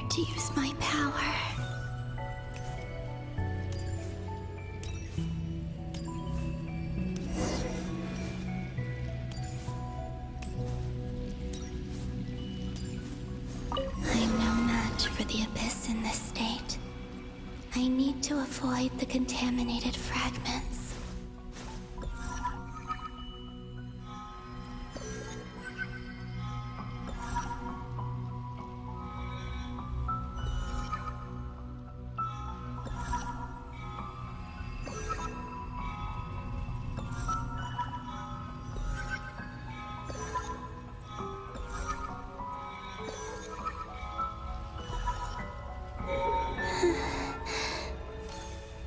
to use my power. I'm no match for the Abyss in this state. I need to avoid the contaminated fragments.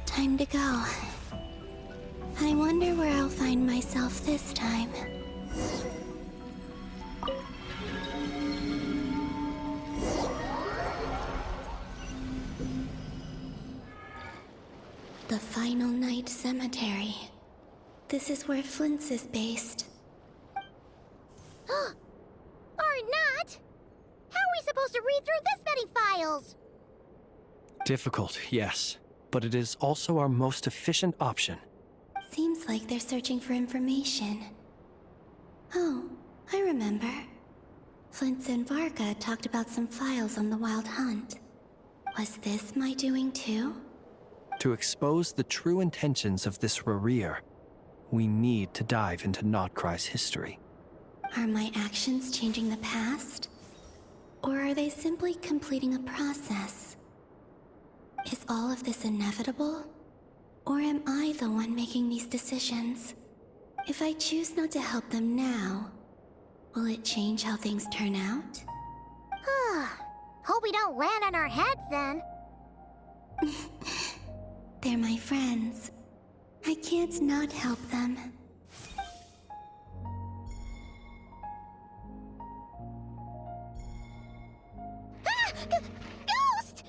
Time to go. I wonder where I'll find myself this time. The Final Night Cemetery. This is where Flint's is based. Or not! How are we supposed to read through this many files? Difficult, yes. But it is also our most efficient option. Seems like they're searching for information. Oh, I remember. Flint and Varga talked about some files on the Wild Hunt. Was this my doing too? To expose the true intentions of this Rereer, we need to dive into Nod-Krai's history. Are my actions changing the past? Or are they simply completing a process? Is all of this inevitable? Or am I the one making these decisions? If I choose not to help them now, will it change how things turn out? Hope we don't land on our heads then. They're my friends. I can't not help them. Ghost!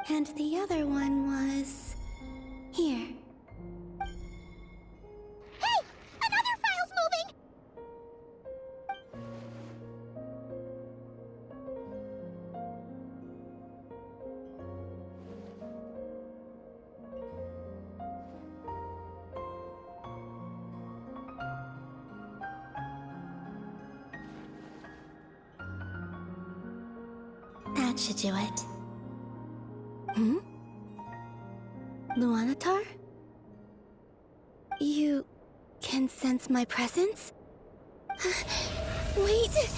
And the other one was... here. Hey! Another file's moving! That should do it. Hmm? Luanatar? You can sense my presence? Wait!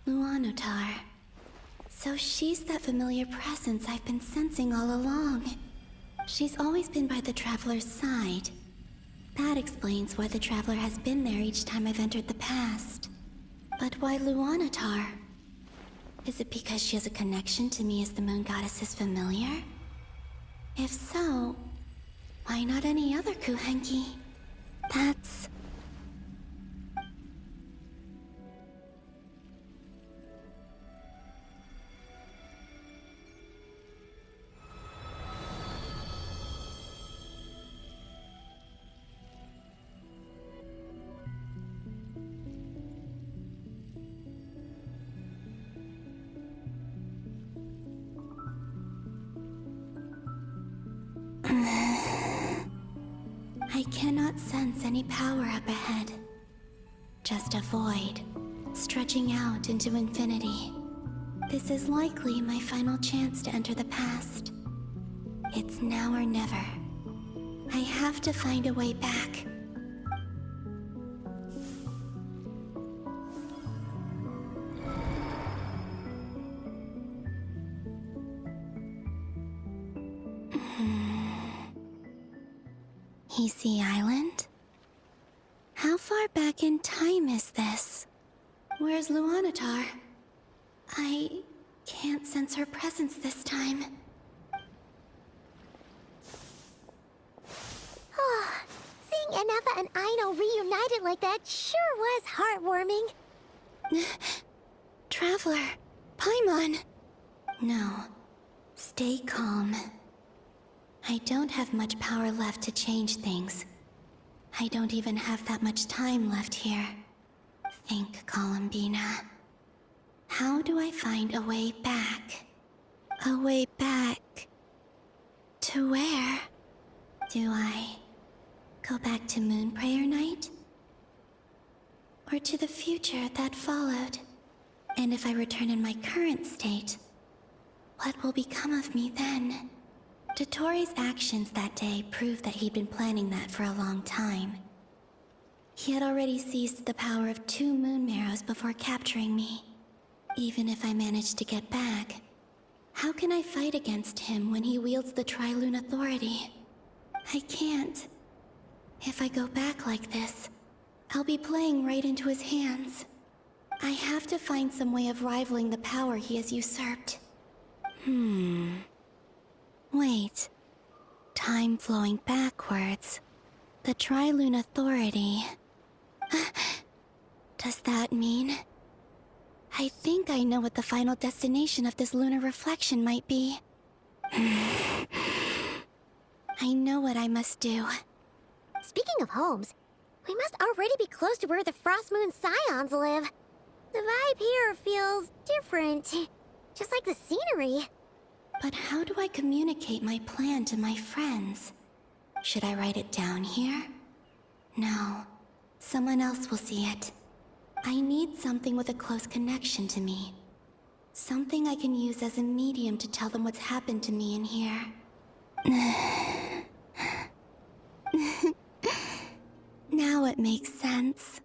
Luanatar. So she's that familiar presence I've been sensing all along. She's always been by the Traveler's side. That explains why the Traveler has been there each time I've entered the past. But why Luanatar? Is it because she has a connection to me as the Moon Goddess's familiar? If so, why not any other Kuhenki? That's... I cannot sense any power up ahead. Just a void, stretching out into infinity. This is likely my final chance to enter the past. It's now or never. I have to find a way back. Easy Island? How far back in time is this? Where's Luanatar? I can't sense her presence this time. Seeing Enefa and Aino reunited like that sure was heartwarming. Traveler, Paimon. No, stay calm. I don't have much power left to change things. I don't even have that much time left here. Think, Columbina. How do I find a way back? A way back... to where? Do I go back to Moon Prayer Night? Or to the future that followed? And if I return in my current state, what will become of me then? Dotori's actions that day proved that he'd been planning that for a long time. He had already seized the power of 2 Moon Marrows before capturing me. Even if I managed to get back, how can I fight against him when he wields the Tri-Lune Authority? I can't. If I go back like this, I'll be playing right into his hands. I have to find some way of rivaling the power he has usurped. Wait. Time flowing backwards. The Tri-Lune Authority. Does that mean... I think I know what the final destination of this lunar reflection might be. I know what I must do. Speaking of homes, we must already be close to where the Frost Moon Scions live. The vibe here feels different, just like the scenery. But how do I communicate my plan to my friends? Should I write it down here? No. Someone else will see it. I need something with a close connection to me. Something I can use as a medium to tell them what's happened to me in here. Now it makes sense.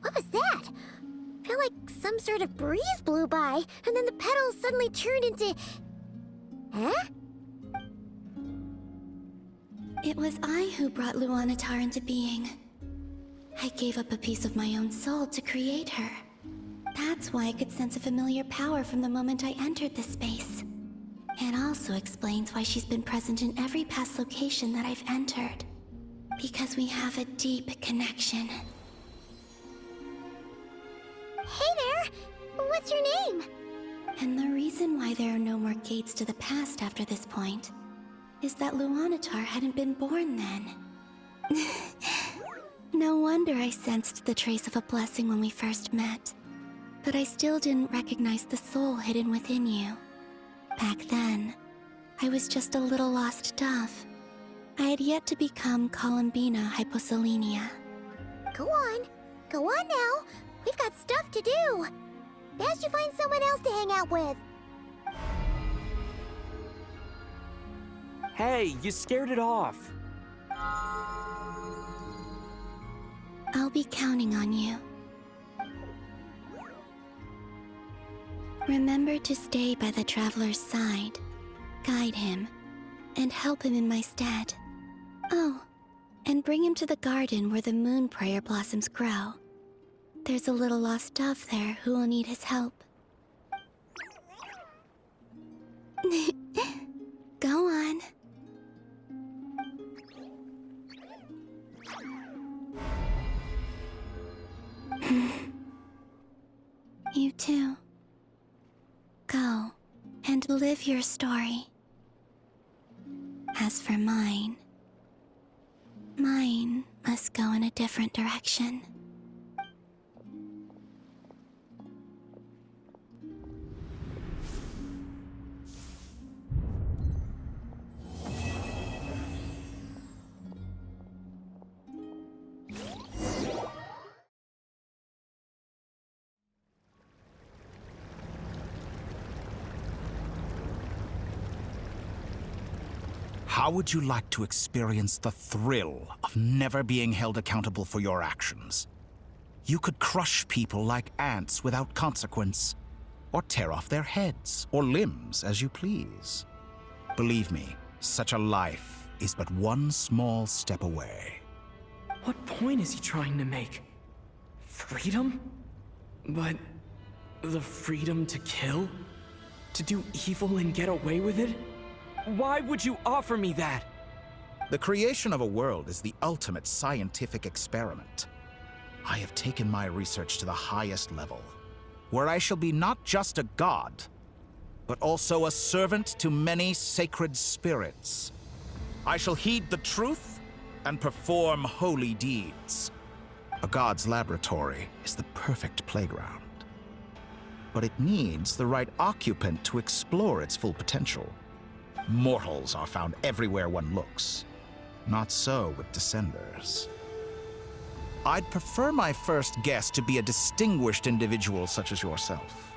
What was that? I feel like some sort of breeze blew by, and then the petals suddenly turned into... Huh? It was I who brought Luanatar into being. I gave up a piece of my own soul to create her. That's why I could sense a familiar power from the moment I entered this space. It also explains why she's been present in every past location that I've entered. Because we have a deep connection. Hey there! What's your name? And the reason why there are no more gates to the past after this point is that Luanatar hadn't been born then. No wonder I sensed the trace of a blessing when we first met. But I still didn't recognize the soul hidden within you. Back then, I was just a little lost dove. I had yet to become Columbina Hyposelenia. Go on. Go on now. We've got stuff to do. Best you find someone else to hang out with. Hey, you scared it off. I'll be counting on you. Remember to stay by the Traveler's side, guide him, and help him in my stead. Oh, and bring him to the garden where the Moon Prayer blossoms grow. There's a little lost dove there who will need his help. Go on. You too. Go and live your story. As for mine must go in a different direction. How would you like to experience the thrill of never being held accountable for your actions? You could crush people like ants without consequence, or tear off their heads or limbs as you please. Believe me, such a life is but one small step away. What point is he trying to make? Freedom? But the freedom to kill? To do evil and get away with it? Why would you offer me that? The creation of a world is the ultimate scientific experiment. I have taken my research to the highest level, where I shall be not just a god, but also a servant to many sacred spirits. I shall heed the truth and perform holy deeds. A god's laboratory is the perfect playground. But it needs the right occupant to explore its full potential. Mortals are found everywhere one looks. Not so with Descenders. I'd prefer my first guest to be a distinguished individual such as yourself.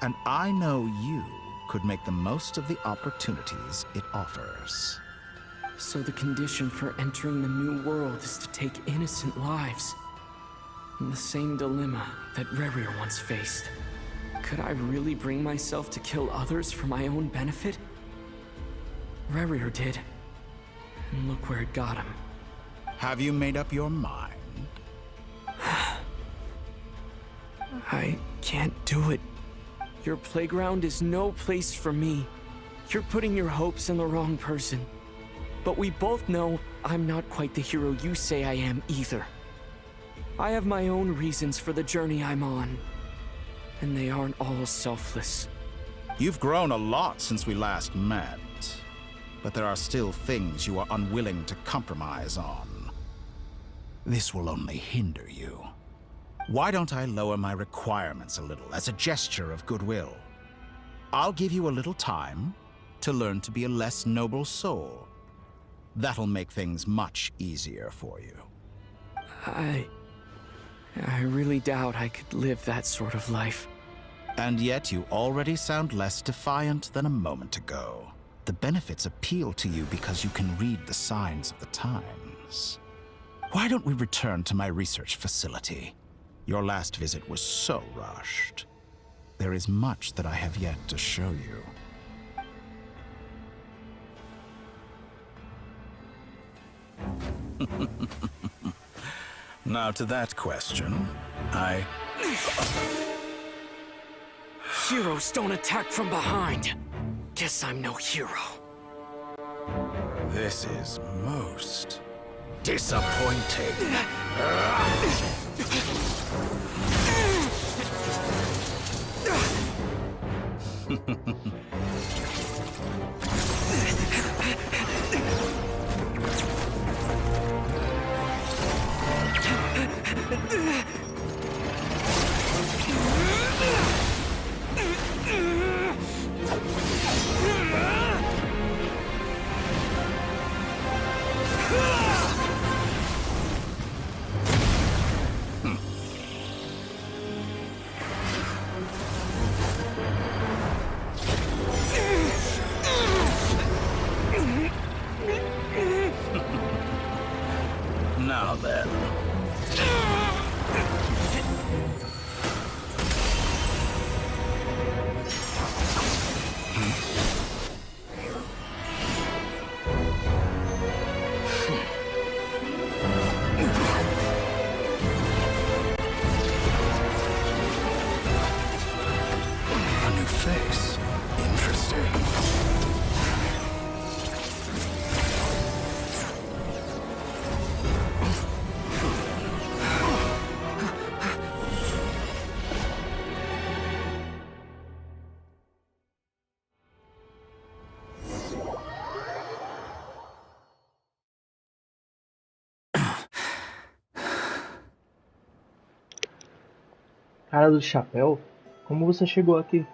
And I know you could make the most of the opportunities it offers. So the condition for entering the new world is to take innocent lives. The same dilemma that Rerir once faced. Could I really bring myself to kill others for my own benefit? Rerir did. And look where it got him. Have you made up your mind? I can't do it. Your playground is no place for me. You're putting your hopes in the wrong person. But we both know I'm not quite the hero you say I am either. I have my own reasons for the journey I'm on. And they aren't all selfless. You've grown a lot since we last met. But there are still things you are unwilling to compromise on. This will only hinder you. Why don't I lower my requirements a little as a gesture of goodwill? I'll give you a little time to learn to be a less noble soul. That'll make things much easier for you. I really doubt I could live that sort of life. And yet you already sound less defiant than a moment ago. The benefits appeal to you because you can read the signs of the times. Why don't we return to my research facility? Your last visit was so rushed. There is much that I have yet to show you. Now to that question, Heroes don't attack from behind. Guess I'm no hero. This is most disappointing. Now then. A new face. Interesting. Cara do chapéu? Como você chegou aqui?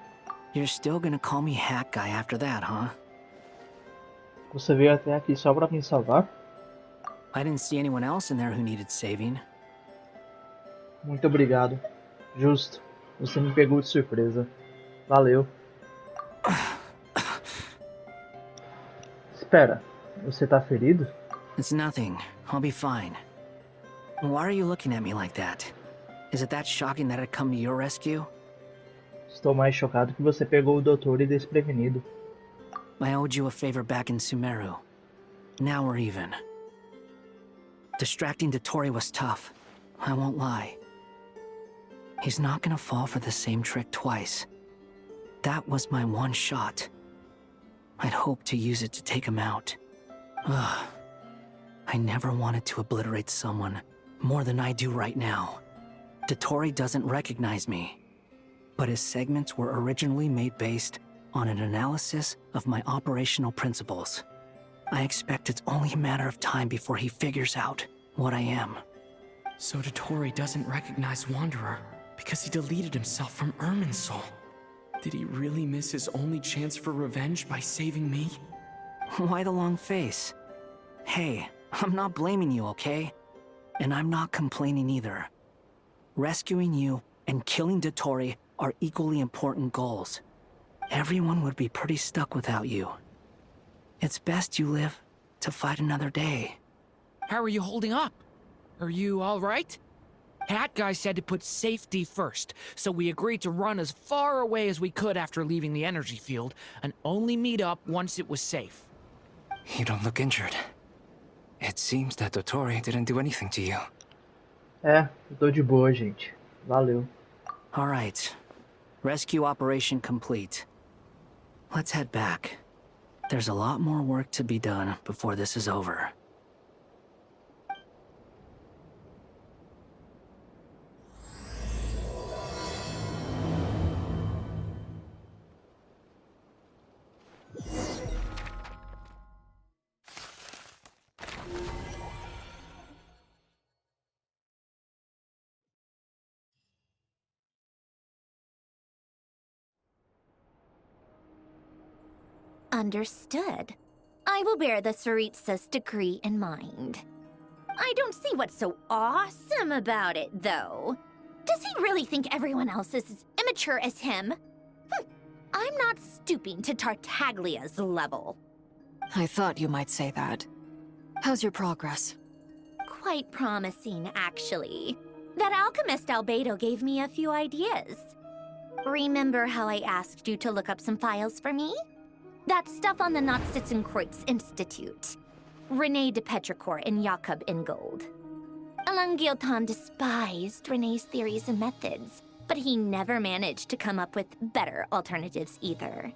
You're still gonna call me Hat Guy after that, huh? Você veio até aqui só pra me salvar? I didn't see anyone else in there who needed saving. Muito obrigado. Justo. Você me pegou de surpresa. Valeu. Espera, você tá ferido? It's nothing. I'll be fine. Why are you looking at me like that? Is it that shocking that I'd come to your rescue? Estou mais chocado que você pegou o doutor e desprevenido. I owed you a favor back in Sumeru. Now we're even. Distracting Dotori was tough, I won't lie. He's not gonna fall for the same trick twice. That was my one shot. I'd hoped to use it to take him out. Ugh. I never wanted to obliterate someone more than I do right now. Dotori doesn't recognize me, but his segments were originally made based on an analysis of my operational principles. I expect it's only a matter of time before he figures out what I am. So Dotori doesn't recognize Wanderer because he deleted himself from Irminsul. Did he really miss his only chance for revenge by saving me? Why the long face? Hey, I'm not blaming you, okay? And I'm not complaining either. Rescuing you and killing Dotori are equally important goals. Everyone would be pretty stuck without you. It's best you live to fight another day. How are you holding up? Are you all right? Hat Guy said to put safety first, so we agreed to run as far away as we could after leaving the energy field, and only meet up once it was safe. You don't look injured. It seems that Dotori didn't do anything to you. É, eu tô de boa, gente. Valeu. All right. Rescue operation complete. Let's head back. There's a lot more work to be done before this is over. Understood. I will bear the Tsaritsa's decree in mind. I don't see what's so awesome about it, though. Does he really think everyone else is as immature as him? I'm not stooping to Tartaglia's level. I thought you might say that. How's your progress? Quite promising, actually. That alchemist Albedo gave me a few ideas. Remember how I asked you to look up some files for me? That stuff on the Nod-Krai Institute. René de Petrichor and Jakob Ingold. Alain Guillotin despised René's theories and methods, but he never managed to come up with better alternatives either.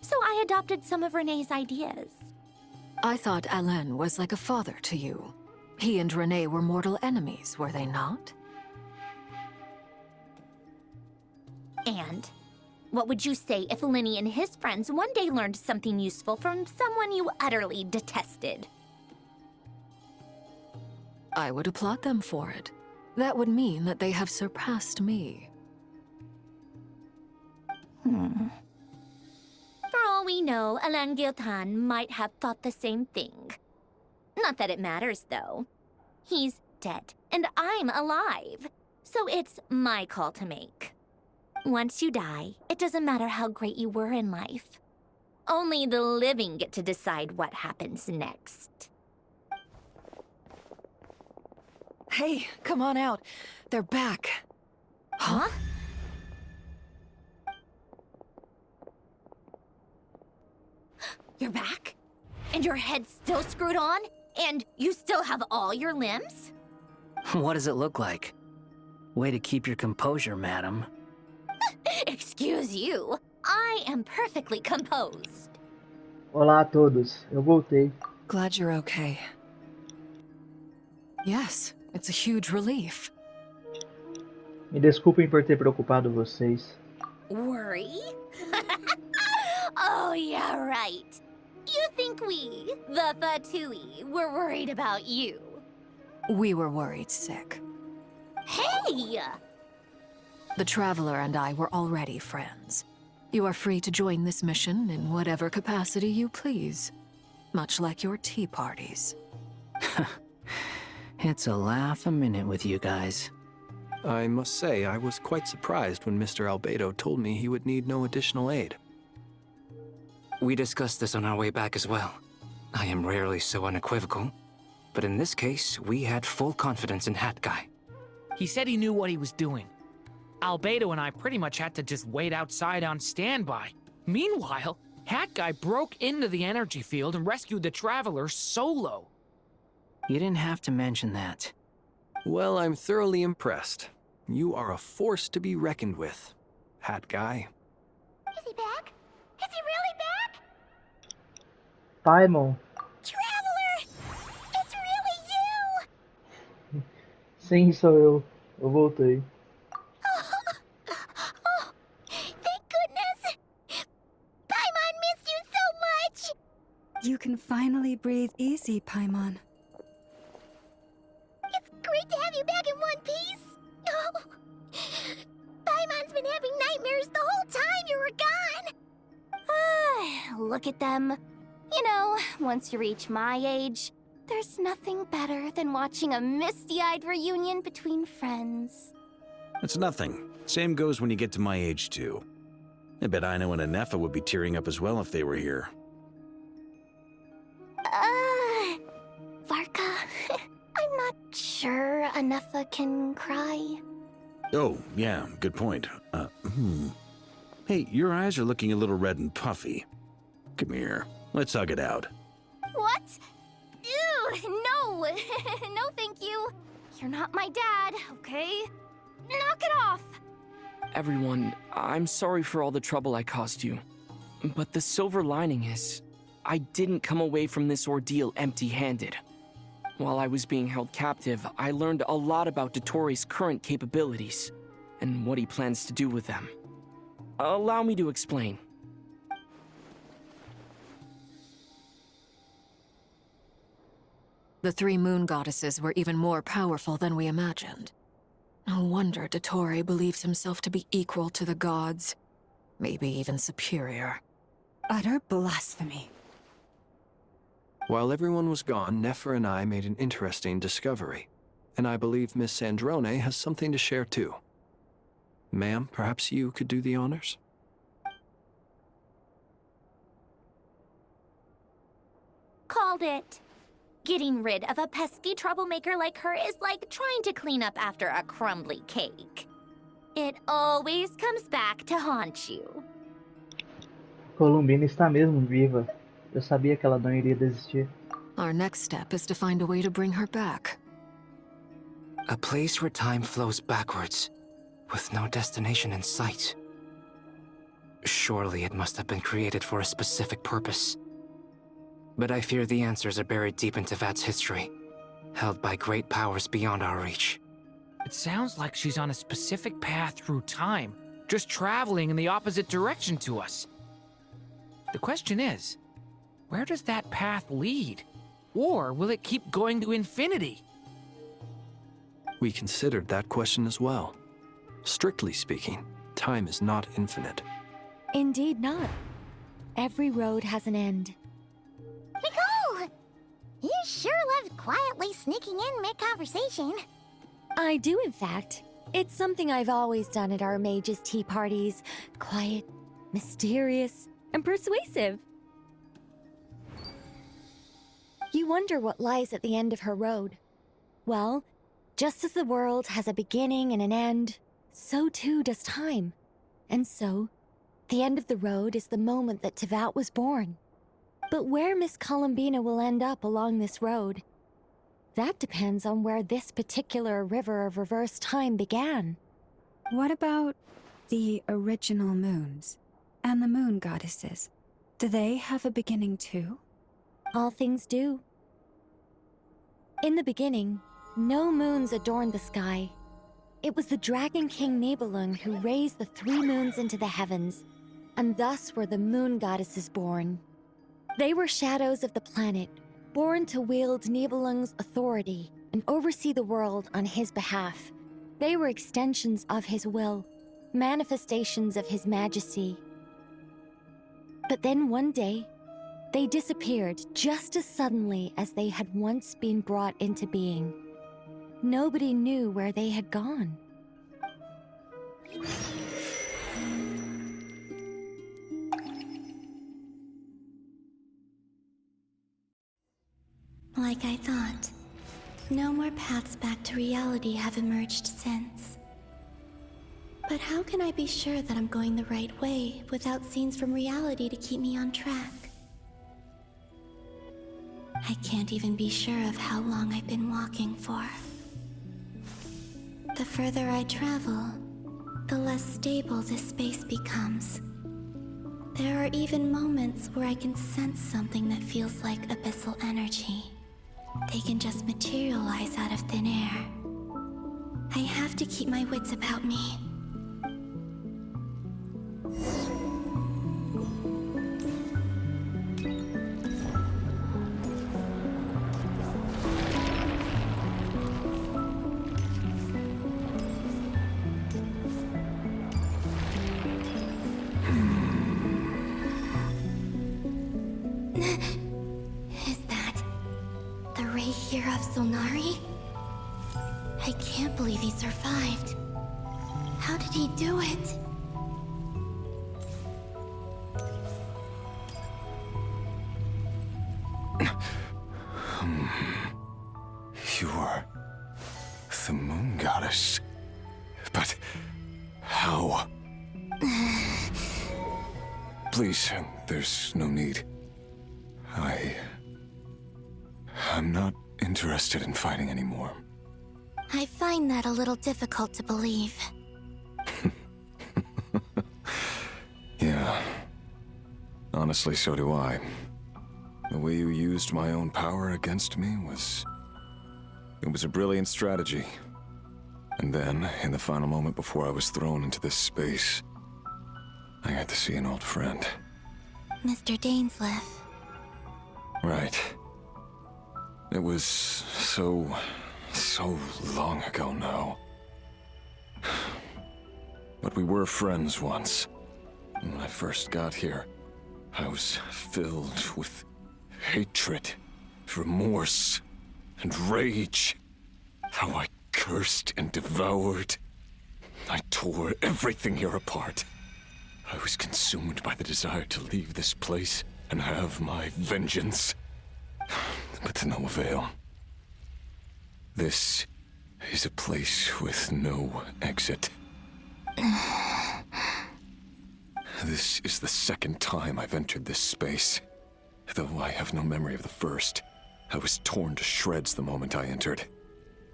So I adopted some of René's ideas. I thought Alain was like a father to you. He and René were mortal enemies, were they not? And what would you say if Lenny and his friends one day learned something useful from someone you utterly detested? I would applaud them for it. That would mean that they have surpassed me. For all we know, Alain Guillotin might have thought the same thing. Not that it matters, though. He's dead, and I'm alive. So it's my call to make. Once you die, it doesn't matter how great you were in life. Only the living get to decide what happens next. Hey, come on out. They're back. Huh? You're back? And your head's still screwed on? And you still have all your limbs? What does it look like? Way to keep your composure, madam. Excuse you. I am perfectly composed. Olá a todos, eu voltei. Glad you're okay. Yes, it's a huge relief. Me desculpem por ter preocupado vocês. Worry? Oh, yeah, right. You think we, the Fatui, were worried about you? We were worried sick. Hey! The Traveler and I were already friends. You are free to join this mission in whatever capacity you please. Much like your tea parties. It's a laugh a minute with you guys. I must say, I was quite surprised when Mr. Albedo told me he would need no additional aid. We discussed this on our way back as well. I am rarely so unequivocal, but in this case, we had full confidence in Hat Guy. He said he knew what he was doing. Albedo and I pretty much had to just wait outside on standby. Meanwhile, Hat Guy broke into the energy field and rescued the Traveler solo. You didn't have to mention that. Well, I'm thoroughly impressed. You are a force to be reckoned with, Hat Guy. Is he back? Is he really back? Paimon, Traveler! It's really you! sim, sou eu. Eu voltei. Oh, thank goodness! Paimon missed you so much! You can finally breathe easy, Paimon. It's great to have you back in one piece! Oh, Paimon's been having nightmares the whole time you were gone! Look at them. You know, once you reach my age, there's nothing better than watching a misty-eyed reunion between friends. It's nothing. Same goes when you get to my age, too. I bet Aino and Anefa would be tearing up as well if they were here. Varka, I'm not sure Anefa can cry. Oh, yeah, good point. Hey, your eyes are looking a little red and puffy. Come here, let's hug it out. What? Ew, no! No, thank you. You're not my dad, okay? Knock it off! Everyone, I'm sorry for all the trouble I caused you. But the silver lining is, I didn't come away from this ordeal empty-handed. While I was being held captive, I learned a lot about Dotori's current capabilities, and what he plans to do with them. Allow me to explain. The three moon goddesses were even more powerful than we imagined. No wonder Dotori believes himself to be equal to the gods. Maybe even superior. Utter blasphemy. While everyone was gone, Nefer and I made an interesting discovery. And I believe Miss Sandrone has something to share too. Ma'am, perhaps you could do the honors? Called it. Getting rid of a pesky troublemaker like her is like trying to clean up after a crumbly cake. It always comes back to haunt you. Columbina está mesmo viva. Eu sabia que ela não iria desistir. Our next step is to find a way to bring her back. A place where time flows backwards, with no destination in sight. Surely it must have been created for a specific purpose. But I fear the answers are buried deep in Tevat's history, held by great powers beyond our reach. It sounds like she's on a specific path through time, just traveling in the opposite direction to us. The question is, where does that path lead? Or will it keep going to infinity? We considered that question as well. Strictly speaking, time is not infinite. Indeed not. Every road has an end. Nicole! You sure love quietly sneaking in mid-conversation. I do, in fact. It's something I've always done at our mages' tea parties. Quiet, mysterious, and persuasive. You wonder what lies at the end of her road. Well, just as the world has a beginning and an end, so too does time. And so, the end of the road is the moment that Tevat was born. But where Miss Columbina will end up along this road, that depends on where this particular river of reverse time began. What about the original moons and the moon goddesses? Do they have a beginning too? All things do. In the beginning, no moons adorned the sky. It was the Dragon King Nibelung who raised the three moons into the heavens, and thus were the moon goddesses born. They were shadows of the planet, born to wield Nibelung's authority and oversee the world on his behalf. They were extensions of his will, manifestations of his majesty. But then one day, they disappeared just as suddenly as they had once been brought into being. Nobody knew where they had gone. Like I thought, no more paths back to reality have emerged since. But how can I be sure that I'm going the right way without scenes from reality to keep me on track? I can't even be sure of how long I've been walking for. The further I travel, the less stable this space becomes. There are even moments where I can sense something that feels like abyssal energy. They can just materialize out of thin air. I have to keep my wits about me. Is that the ray here of Solnari? I can't believe he survived. How did he do it? You are the moon goddess. But how? Please, there's no need. I'm not interested in fighting anymore. I find that a little difficult to believe. Yeah. Honestly, so do I. The way you used my own power against me was... It was a brilliant strategy. And then, in the final moment before I was thrown into this space, I got to see an old friend. Mr. Dainsleif. Right. It was so long ago now. But we were friends once. And when I first got here, I was filled with hatred, remorse, and rage. How I cursed and devoured. I tore everything here apart. I was consumed by the desire to leave this place and have my vengeance. But to no avail. This is a place with no exit. This is the second time I've entered this space. Though I have no memory of the first. I was torn to shreds the moment I entered.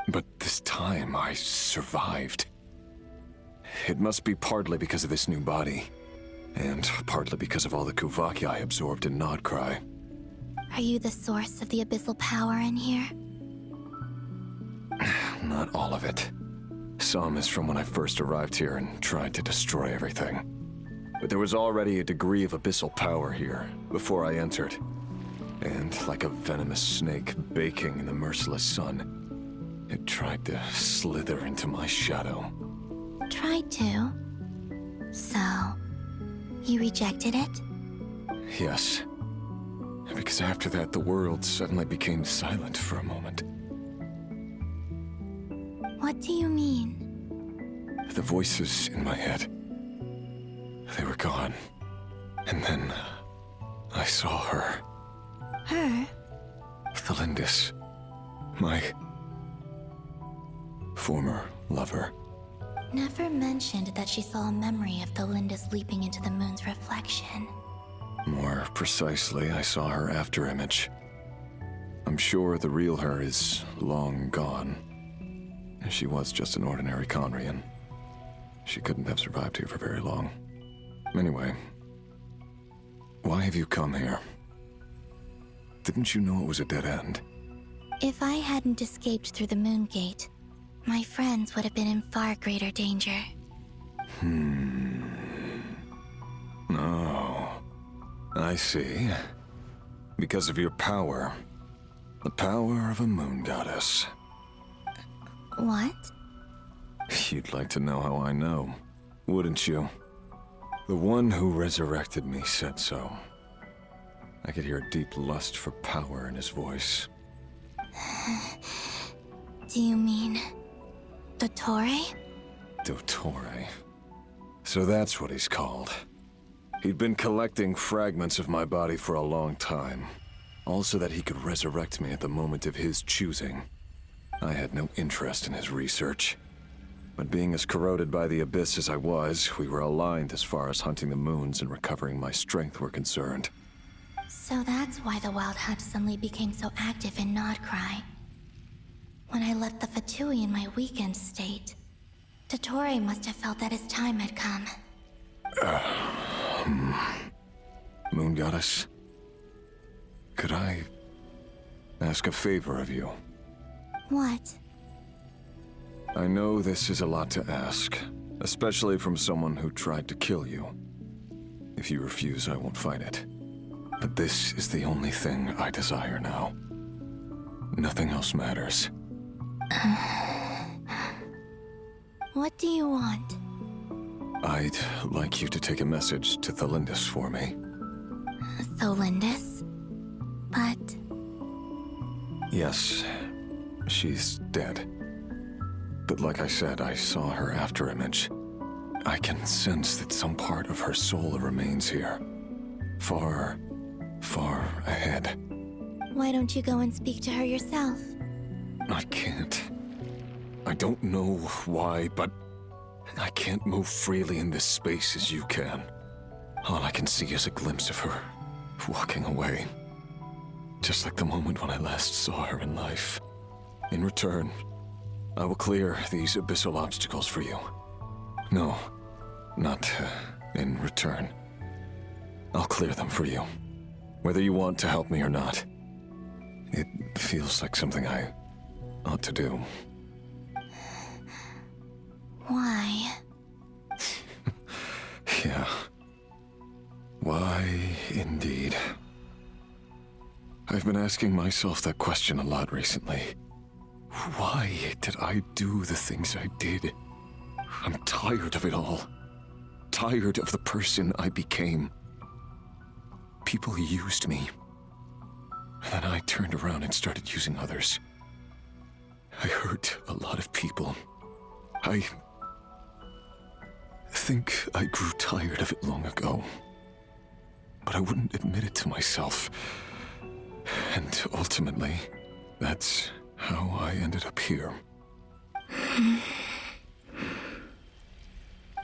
But this time I survived. It must be partly because of this new body. And partly because of all the Kuvaki I absorbed in Nod-Krai. Are you the source of the abyssal power in here? Not all of it. Some is from when I first arrived here and tried to destroy everything. But there was already a degree of abyssal power here before I entered. And like a venomous snake baking in the merciless sun, it tried to slither into my shadow. Tried to? So, you rejected it? Yes. Because after that, the world suddenly became silent for a moment. What do you mean? The voices in my head, they were gone. And then I saw her. Her? The Lindis. My former lover. Never mentioned that she saw a memory of the Lindis leaping into the moon's reflection. More precisely, I saw her afterimage. I'm sure the real her is long gone. She was just an ordinary Conrian. She couldn't have survived here for very long. Anyway, why have you come here? Didn't you know it was a dead end? If I hadn't escaped through the moon gate, my friends would have been in far greater danger. Oh, I see. Because of your power. The power of a moon goddess. What? You'd like to know how I know, wouldn't you? The one who resurrected me said so. I could hear a deep lust for power in his voice. Do you mean... Dottore? Dottore. So that's what he's called. He'd been collecting fragments of my body for a long time. Also that he could resurrect me at the moment of his choosing. I had no interest in his research. But being as corroded by the Abyss as I was, we were aligned as far as hunting the moons and recovering my strength were concerned. So that's why the Wild Hunt suddenly became so active in Nod-Krai. When I left the Fatui in my weakened state, Dottore must have felt that his time had come. Moon Goddess, could I ask a favor of you? What? I know this is a lot to ask, especially from someone who tried to kill you. If you refuse, I won't fight it. But this is the only thing I desire now. Nothing else matters. What do you want? I'd like you to take a message to Thelindis for me. Thelindis? But... Yes, she's dead. But like I said, I saw her afterimage. I can sense that some part of her soul remains here. Far, far ahead. Why don't you go and speak to her yourself? I can't. I don't know why, but I can't move freely in this space as you can. All I can see is a glimpse of her, walking away. Just like the moment when I last saw her in life. In return, I will clear these abyssal obstacles for you. No, not in return. I'll clear them for you, whether you want to help me or not. It feels like something I ought to do. Why? Yeah. Why, indeed. I've been asking myself that question a lot recently. Why did I do the things I did? I'm tired of it all. Tired of the person I became. People used me. And then I turned around and started using others. I hurt a lot of people. I think I grew tired of it long ago. But I wouldn't admit it to myself. And ultimately, that's how I ended up here.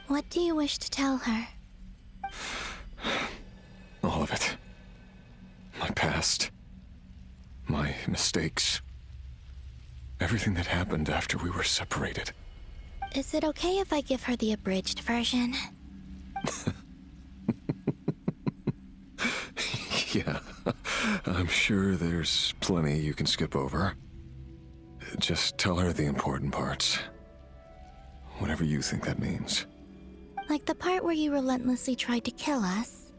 What do you wish to tell her? All of it. My past. My mistakes. Everything that happened after we were separated. Is it okay if I give her the abridged version? Yeah, I'm sure there's plenty you can skip over. Just tell her the important parts. Whatever you think that means. Like the part where you relentlessly tried to kill us?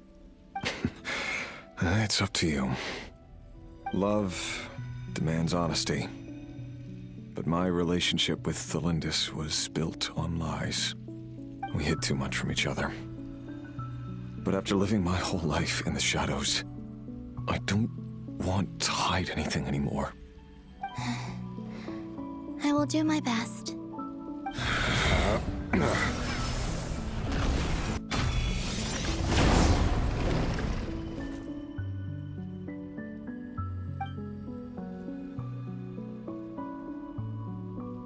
It's up to you. Love demands honesty. But my relationship with Thelindis was built on lies. We hid too much from each other. But after living my whole life in the shadows, I don't want to hide anything anymore. I will do my best.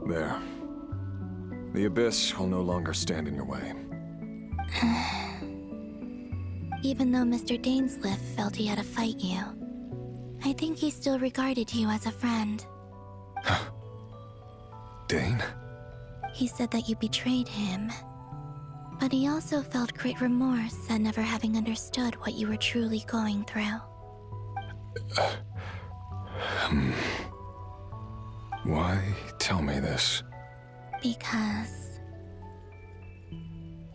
There. The Abyss will no longer stand in your way. Even though Mr. Dainsleif felt he had to fight you, I think he still regarded you as a friend. Dane? He said that you betrayed him, but he also felt great remorse at never having understood what you were truly going through. Why tell me this? Because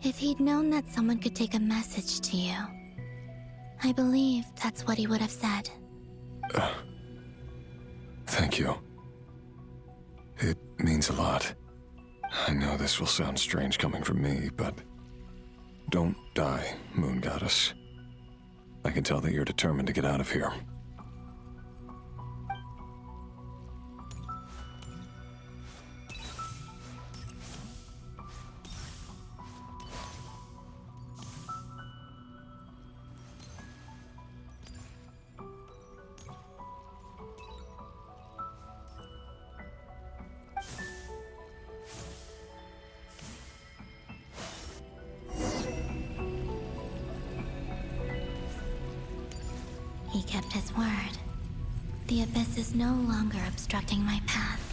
if he'd known that someone could take a message to you, I believe that's what he would have said. Thank you. It means a lot. I know this will sound strange coming from me, but don't die, Moon Goddess. I can tell that you're determined to get out of here. kept his word. The abyss is no longer obstructing my path.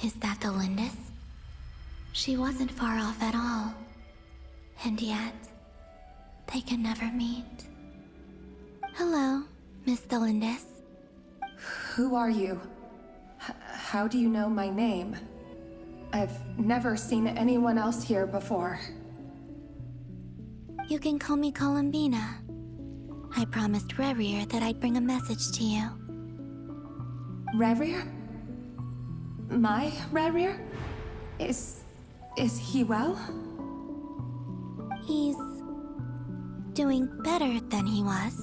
Is that the Lindis? She wasn't far off at all. And yet, they can never meet. Hello, Miss Delindis. Who are you? How do you know my name? I've never seen anyone else here before. You can call me Columbina. I promised Rerir that I'd bring a message to you. Rerir? My Rerir? Is he well? He's doing better than he was.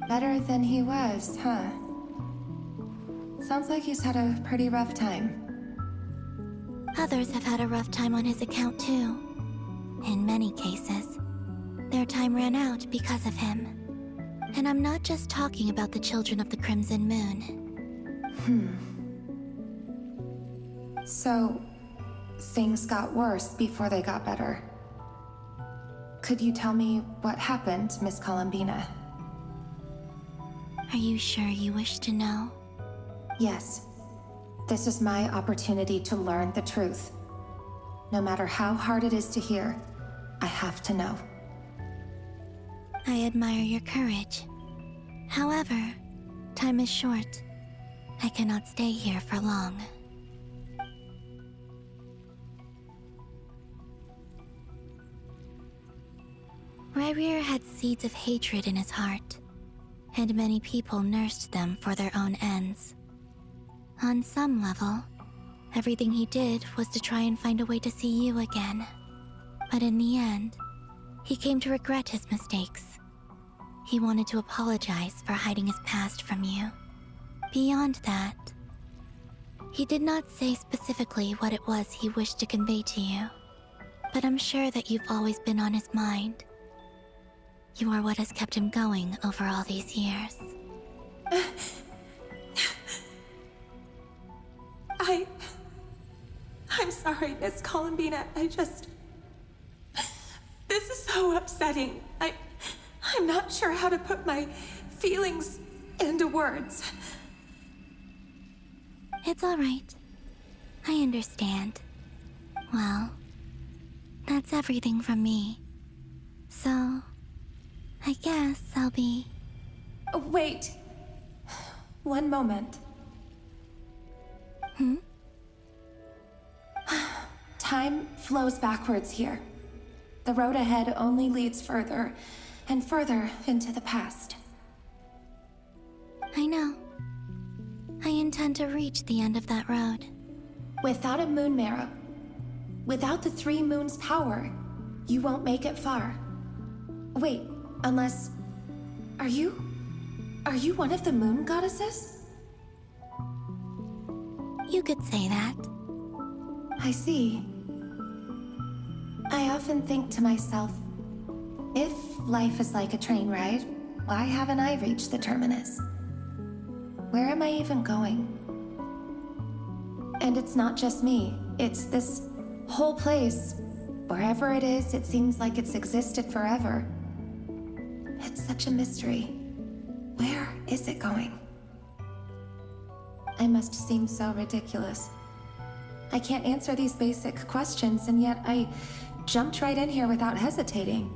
Better than he was, huh? Sounds like he's had a pretty rough time. Others have had a rough time on his account too. In many cases, their time ran out because of him. And I'm not just talking about the children of the Crimson Moon. So, things got worse before they got better. Could you tell me what happened, Miss Columbina? Are you sure you wish to know? Yes. This is my opportunity to learn the truth. No matter how hard it is to hear, I have to know. I admire your courage. However, time is short. I cannot stay here for long. Rerir had seeds of hatred in his heart, and many people nursed them for their own ends. On some level, everything he did was to try and find a way to see you again. But in the end, he came to regret his mistakes. He wanted to apologize for hiding his past from you. Beyond that, he did not say specifically what it was he wished to convey to you, but I'm sure that you've always been on his mind. You are what has kept him going over all these years. I'm sorry, Miss Columbina. This is so upsetting. I'm not sure how to put my feelings into words. It's all right. I understand. Well, that's everything from me. So, I guess I'll be... Wait. One moment. Time flows backwards here. The road ahead only leads further and further into the past. I know. I intend to reach the end of that road. Without a moon marrow, without the 3 moons' power, you won't make it far. Wait, unless... Are you one of the moon goddesses? You could say that. I see. I often think to myself, if life is like a train ride, why haven't I reached the terminus? Where am I even going? And it's not just me, it's this whole place. Wherever it is, it seems like it's existed forever. It's such a mystery. Where is it going? I must seem so ridiculous. I can't answer these basic questions, and yet I jumped right in here without hesitating,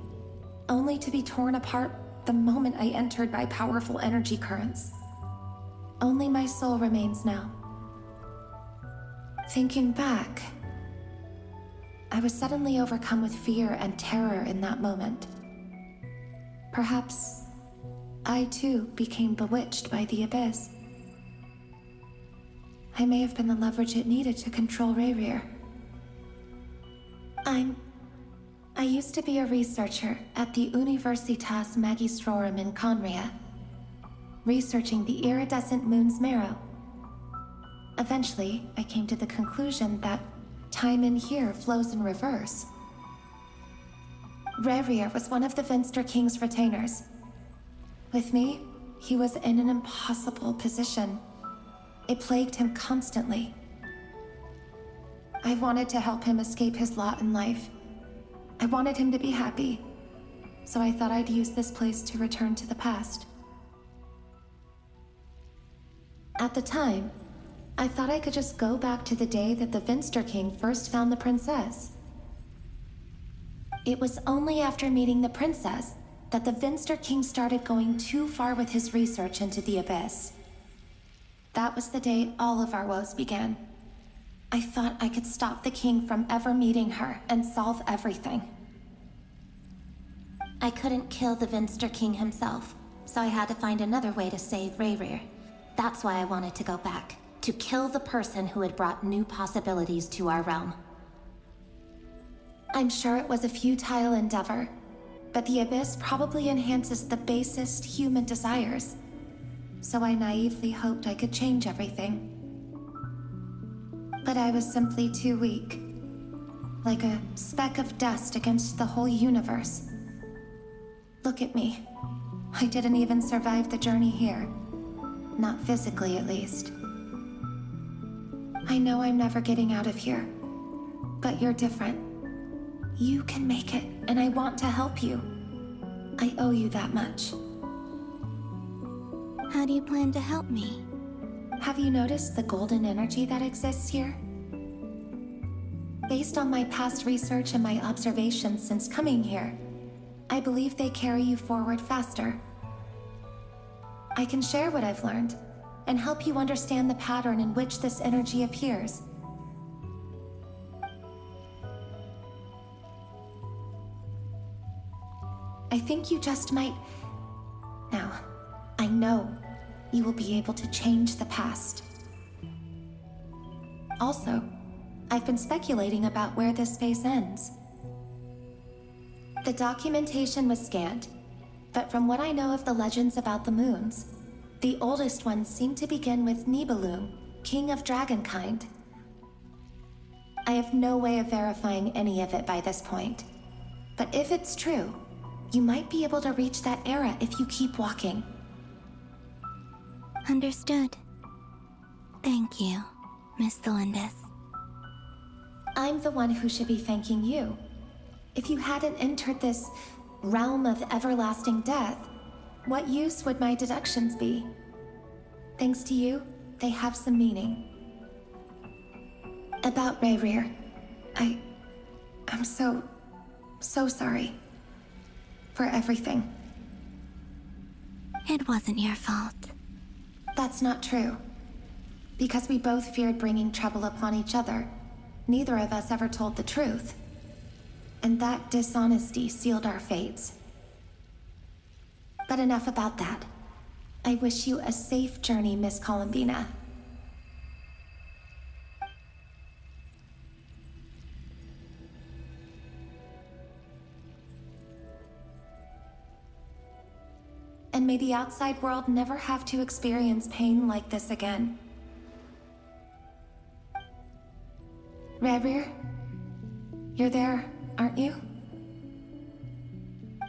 only to be torn apart the moment I entered by powerful energy currents. Only my soul remains now. Thinking back, I was suddenly overcome with fear and terror in that moment. Perhaps I too became bewitched by the abyss. I may have been the leverage it needed to control Rerir. I used to be a researcher at the Universitas Magistrorum in Conria, researching the iridescent moon's marrow. Eventually, I came to the conclusion that time in here flows in reverse. Rerir was one of the Vinster King's retainers. With me, he was in an impossible position. It plagued him constantly. I wanted to help him escape his lot in life. I wanted him to be happy, so I thought I'd use this place to return to the past. At the time, I thought I could just go back to the day that the Vinster King first found the princess. It was only after meeting the princess that the Vinster King started going too far with his research into the Abyss. That was the day all of our woes began. I thought I could stop the king from ever meeting her and solve everything. I couldn't kill the Vinster King himself, so I had to find another way to save Rerir. That's why I wanted to go back, to kill the person who had brought new possibilities to our realm. I'm sure it was a futile endeavor, but the Abyss probably enhances the basest human desires. So I naively hoped I could change everything. But I was simply too weak. Like a speck of dust against the whole universe. Look at me. I didn't even survive the journey here. Not physically, at least. I know I'm never getting out of here. But you're different. You can make it, and I want to help you. I owe you that much. How do you plan to help me? Have you noticed the golden energy that exists here? Based on my past research and my observations since coming here, I believe they carry you forward faster. I can share what I've learned and help you understand the pattern in which this energy appears. I think you just might... Now, I know you will be able to change the past. Also, I've been speculating about where this space ends. The documentation was scanned, but from what I know of the legends about the moons, the oldest ones seem to begin with Nibelung, king of dragonkind. I have no way of verifying any of it by this point, but if it's true, you might be able to reach that era if you keep walking. Understood. Thank you, Miss Delindis. I'm the one who should be thanking you. If you hadn't entered this realm of everlasting death, what use would my deductions be? Thanks to you, they have some meaning. About Rerir, I'm so sorry. For everything. It wasn't your fault. That's not true. Because we both feared bringing trouble upon each other, neither of us ever told the truth. And that dishonesty sealed our fates. But enough about that. I wish you a safe journey, Miss Columbina. And may the outside world never have to experience pain like this again. Rerir, you're there, aren't you?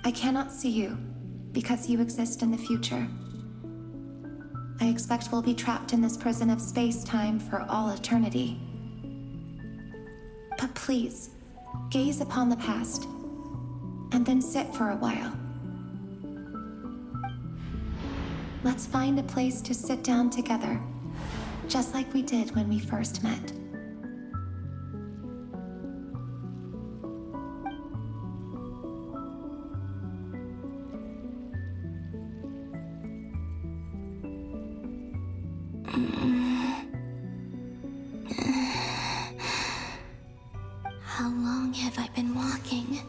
I cannot see you, because you exist in the future. I expect we'll be trapped in this prison of space-time for all eternity. But please, gaze upon the past, and then sit for a while. Let's find a place to sit down together, just like we did when we first met. How long have I been walking?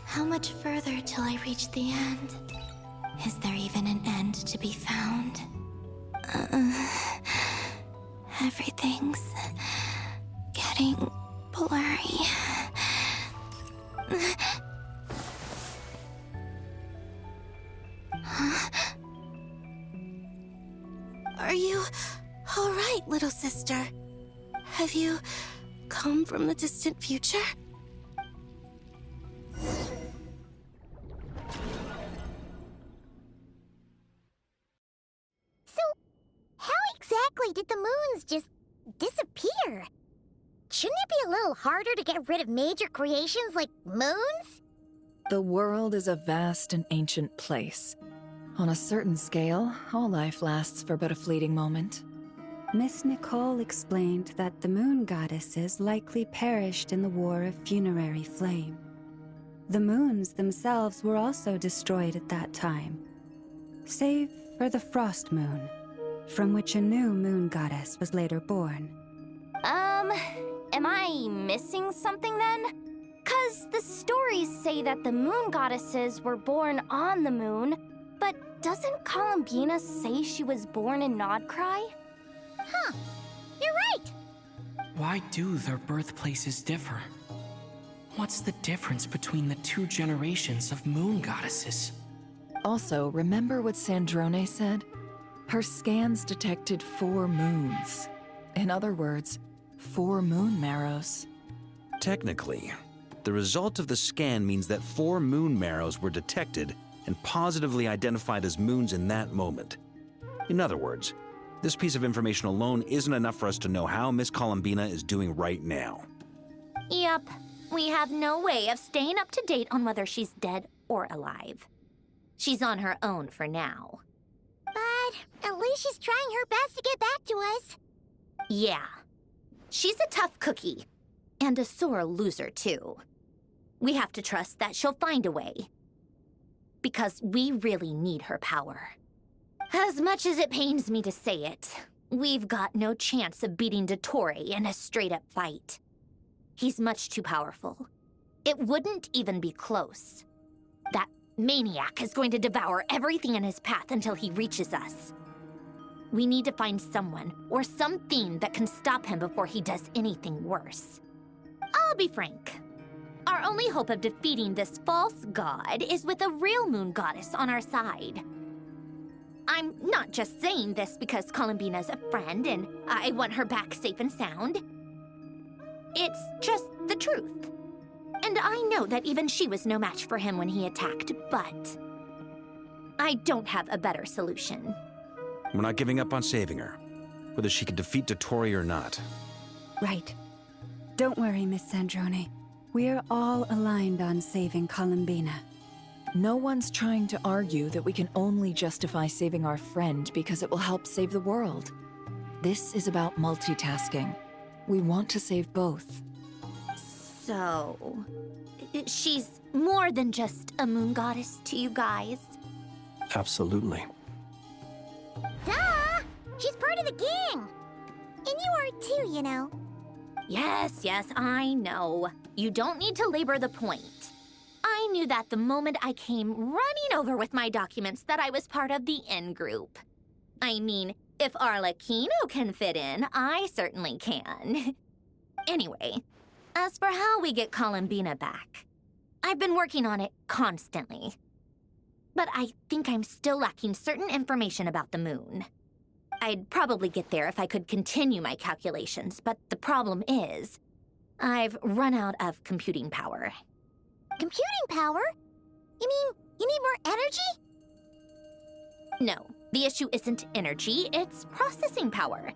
How much further till I reach the end? Is there even an end to be found? Everything's getting blurry. Huh? Are you all right, little sister? Have you come from the distant future? exactly did the moons just disappear? Shouldn't it be a little harder to get rid of major creations like moons? The world is a vast and ancient place. On a certain scale, all life lasts for but a fleeting moment. Miss Nicole explained that the moon goddesses likely perished in the War of Funerary Flame. The moons themselves were also destroyed at that time, save for the Frost Moon, from which a new moon goddess was later born. Am I missing something then? 'Cause the stories say that the moon goddesses were born on the moon, but doesn't Columbina say she was born in Nod-Krai? Huh, you're right! Why do their birthplaces differ? What's the difference between the two generations of moon goddesses? Also, remember what Sandrone said? Her scans detected 4 moons. In other words, 4 moon marrows. Technically, the result of the scan means that 4 moon marrows were detected and positively identified as moons in that moment. In other words, this piece of information alone isn't enough for us to know how Miss Columbina is doing right now. Yep. We have no way of staying up to date on whether she's dead or alive. She's on her own for now. But at least she's trying her best to get back to us. Yeah. She's a tough cookie. And a sore loser, too. We have to trust that she'll find a way. Because we really need her power. As much as it pains me to say it, we've got no chance of beating Dottore in a straight-up fight. He's much too powerful. It wouldn't even be close. That maniac is going to devour everything in his path until he reaches us. We need to find someone or something that can stop him before he does anything worse. I'll be frank. Our only hope of defeating this false god is with a real moon goddess on our side. I'm not just saying this because Columbina's a friend and I want her back safe and sound. It's just the truth. And I know that even she was no match for him when he attacked, but I don't have a better solution. We're not giving up on saving her, whether she can defeat Dottore or not. Right. Don't worry, Miss Sandrone. We're all aligned on saving Columbina. No one's trying to argue that we can only justify saving our friend because it will help save the world. This is about multitasking. We want to save both. So, she's more than just a moon goddess to you guys? Absolutely. Duh! She's part of the gang! And you are too, you know. Yes, I know. You don't need to labor the point. I knew that the moment I came running over with my documents that I was part of the in-group. I mean, if Arlecchino can fit in, I certainly can. Anyway, as for how we get Columbina back, I've been working on it constantly. But I think I'm still lacking certain information about the moon. I'd probably get there if I could continue my calculations, but the problem is, I've run out of computing power. Computing power? You mean you need more energy? No, the issue isn't energy, it's processing power.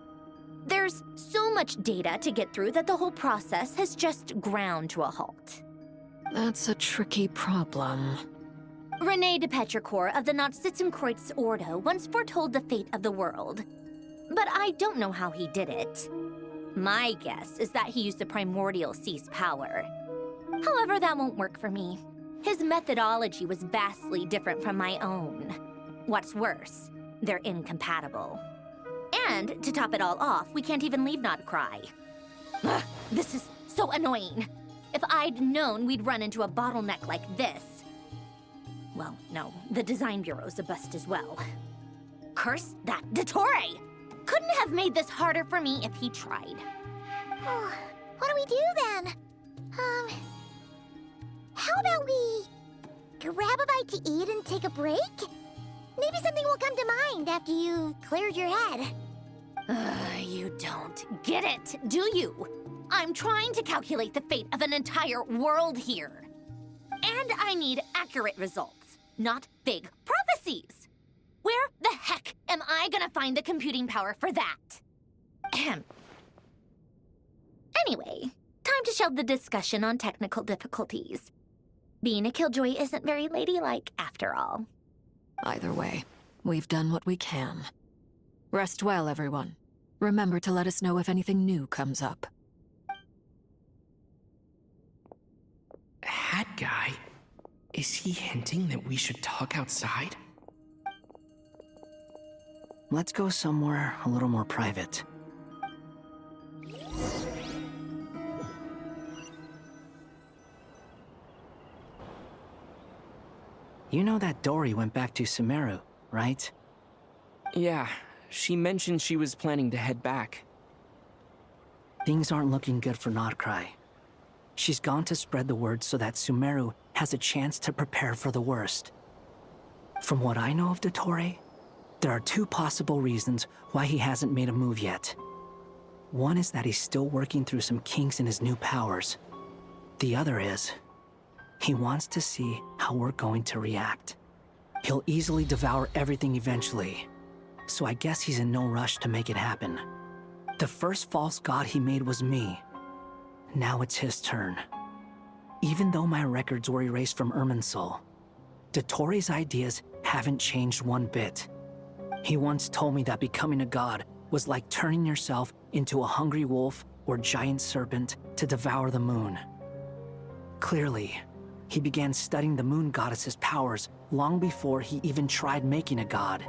There's so much data to get through that the whole process has just ground to a halt. That's a tricky problem. René de Petrichor of the Nord-Sitzenkreuz Ordo once foretold the fate of the world. But I don't know how he did it. My guess is that he used the primordial sea's power. However, that won't work for me. His methodology was vastly different from my own. What's worse, they're incompatible. And to top it all off, we can't even leave Nod-Krai. Ugh, this is so annoying. If I'd known we'd run into a bottleneck like this. Well, no, the design bureau's a bust as well. Curse that Dottore! Couldn't have made this harder for me if he tried. Oh, what do we do then? How about we grab a bite to eat and take a break? Maybe something will come to mind after you've cleared your head. You don't get it, do you? I'm trying to calculate the fate of an entire world here. And I need accurate results, not big prophecies. Where the heck am I gonna find the computing power for that? Ahem. Anyway, time to shelve the discussion on technical difficulties. Being a killjoy isn't very ladylike, after all. Either way, we've done what we can. Rest well, everyone. Remember to let us know if anything new comes up. Hat guy? Is he hinting that we should talk outside? Let's go somewhere a little more private. You know that Dory went back to Sumeru, right? Yeah, she mentioned she was planning to head back. Things aren't looking good for Nod-Krai. She's gone to spread the word so that Sumeru has a chance to prepare for the worst. From what I know of Dottore, there are two possible reasons why he hasn't made a move yet. One is that he's still working through some kinks in his new powers. The other is, he wants to see how we're going to react. He'll easily devour everything eventually, so I guess he's in no rush to make it happen. The first false god he made was me. Now it's his turn. Even though my records were erased from Irminsul, Dottore's ideas haven't changed one bit. He once told me that becoming a god was like turning yourself into a hungry wolf or giant serpent to devour the moon. Clearly, he began studying the moon goddess's powers long before he even tried making a god.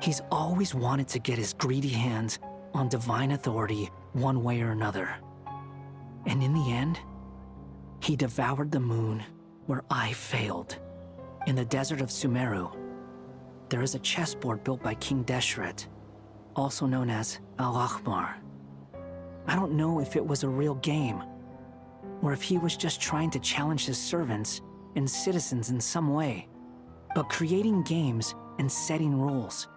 He's always wanted to get his greedy hands on divine authority one way or another. And in the end, he devoured the moon where I failed. In the desert of Sumeru, there is a chessboard built by King Deshret, also known as Al-Ahmar. I don't know if it was a real game, or if he was just trying to challenge his servants and citizens in some way. But creating games and setting rules,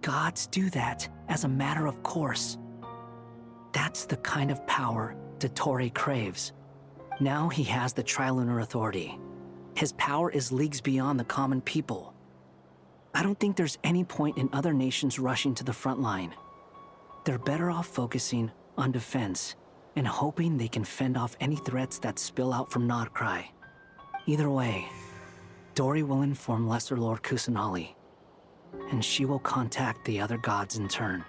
gods do that as a matter of course. That's the kind of power Dottore craves. Now he has the Trilunar Authority. His power is leagues beyond the common people. I don't think there's any point in other nations rushing to the front line. They're better off focusing on defense and hoping they can fend off any threats that spill out from Nod-Krai. Either way, Dory will inform Lesser Lord Kusanali, and she will contact the other gods in turn.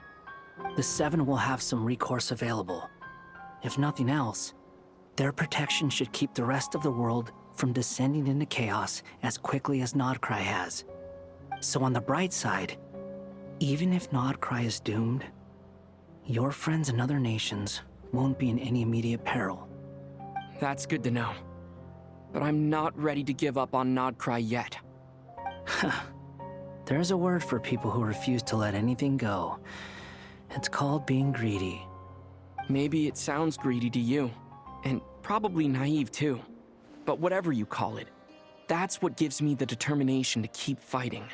The Seven will have some recourse available. If nothing else, their protection should keep the rest of the world from descending into chaos as quickly as Nod-Krai has. So on the bright side, even if Nod-Krai is doomed, your friends in other nations won't be in any immediate peril. That's good to know. But I'm not ready to give up on Nod-Krai yet. There's a word for people who refuse to let anything go. It's called being greedy. Maybe it sounds greedy to you, and probably naive too. But whatever you call it, that's what gives me the determination to keep fighting.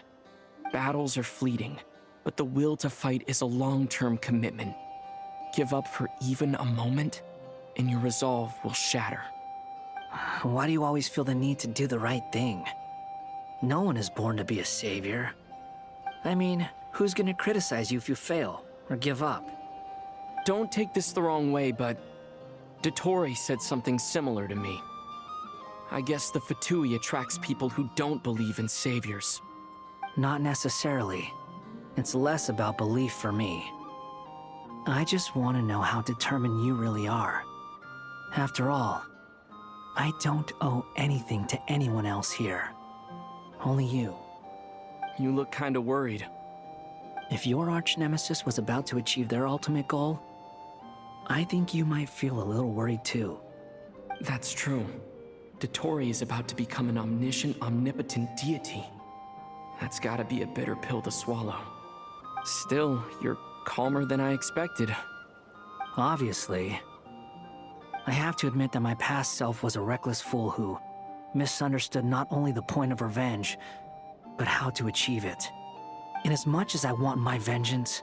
Battles are fleeting, but the will to fight is a long-term commitment. Give up for even a moment, and your resolve will shatter. Why do you always feel the need to do the right thing? No one is born to be a savior. I mean, who's gonna criticize you if you fail or give up? Don't take this the wrong way, but Dottore said something similar to me. I guess the Fatui attracts people who don't believe in saviors. Not necessarily. It's less about belief for me. I just want to know how determined you really are. After all, I don't owe anything to anyone else here. Only you. You look kinda worried. If your arch-nemesis was about to achieve their ultimate goal, I think you might feel a little worried too. That's true. Dottore is about to become an omniscient, omnipotent deity. That's gotta be a bitter pill to swallow. Still, you're calmer than I expected. Obviously. I have to admit that my past self was a reckless fool who misunderstood not only the point of revenge, but how to achieve it. And as much as I want my vengeance,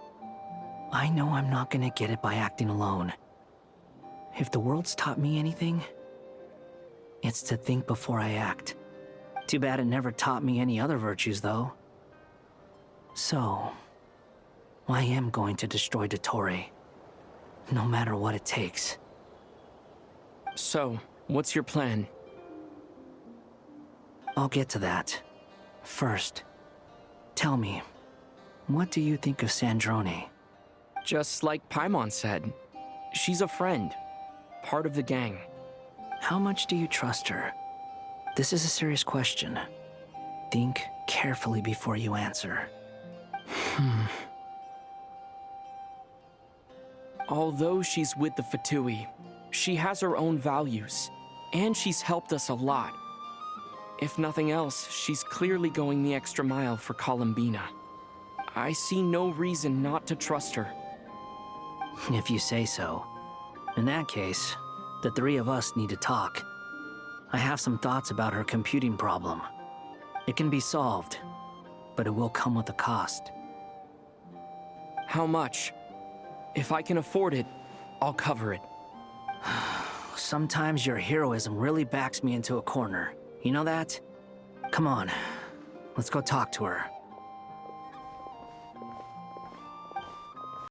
I know I'm not gonna get it by acting alone. If the world's taught me anything, it's to think before I act. Too bad it never taught me any other virtues, though. So, I am going to destroy Dottore, no matter what it takes. So, what's your plan? I'll get to that. First, tell me, what do you think of Sandrone? Just like Paimon said, she's a friend, part of the gang. How much do you trust her? This is a serious question. Think carefully before you answer. Although she's with the Fatui, she has her own values, and she's helped us a lot. If nothing else, she's clearly going the extra mile for Columbina. I see no reason not to trust her. If you say so. In that case, the three of us need to talk. I have some thoughts about her computing problem. It can be solved, but it will come with a cost. How much? If I can afford it, I'll cover it. Sometimes your heroism really backs me into a corner. You know that? Come on, let's go talk to her.